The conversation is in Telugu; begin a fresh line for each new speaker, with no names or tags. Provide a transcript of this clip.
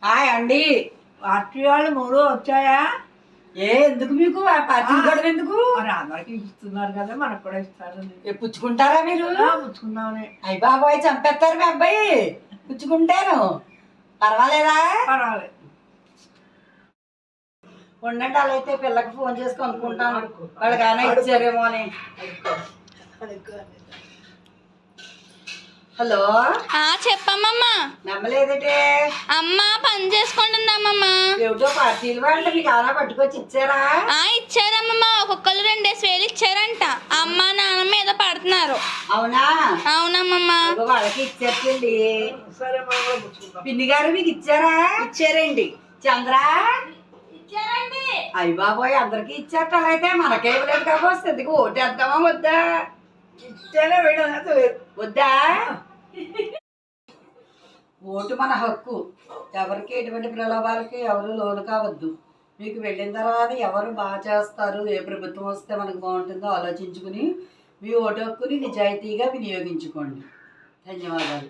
హాయ్ అండి.
పార్టీ వాళ్ళు 3 వచ్చాయా?
ఎందుకు మీకు ఆ పార్టీ కూడా ఎందుకు?
మరి అందరికి ఇస్తున్నారు కదా, మనకు కూడా ఇస్తారు.
పుచ్చుకుంటారా మీరు?
పుచ్చుకుందామని.
అయ్యి బాబాయ్ చంపేస్తారు మీ అబ్బాయి పుచ్చుకుంటాను. పర్వాలేదా?
పర్వాలేదు.
ఉండండి, అలా అయితే పిల్లకి ఫోన్ చేసి కనుక్కుంటాను వాళ్ళు కానీ ఇచ్చారేమో అని. హలో,
చెప్పమ్మమ్మా.
నమ్మలేదటే.
అమ్మ పని చేసుకుంటుందమ్మమ్మా.
ఏమిటో పార్టీలు వాళ్ళు మీకు అలా పట్టుకొచ్చి ఇచ్చారా?
ఇచ్చారమ్మమ్మా. ఒక్కొక్కరు 2,000 ఇచ్చారంట. అమ్మ నాన్న మీద పడుతున్నారు.
అవునా?
అవునమ్మమ్మా.
వాళ్ళకి ఇచ్చేటండి.
సరే, మనం కూడా పుచ్చుకుందాం.
పిన్ని గారు మీకు ఇచ్చారా?
ఇచ్చారండి.
చంద్ర
ఇచ్చారండి.
అయ్యి బాబోయ్ అందరికి ఇచ్చారట. అయితే మనకే ఇవ్వలేదు కాబట్టి ఎందుకు ఓటేద్దామా వద్దా?
ఇచ్చేనే వేయడం లేదు.
వద్దా? ఓటు మన హక్కు. ఎవరికి ఎటువంటి ప్రలోభాలకి ఎవరు లోను కావద్దు. మీకు వెళ్ళిన తర్వాత ఎవరు బాగా చేస్తారు, ఏ ప్రభుత్వం వస్తే మనకు బాగుంటుందో ఆలోచించుకుని మీ ఓటు హక్కుని నిజాయితీగా వినియోగించుకోండి. ధన్యవాదాలు.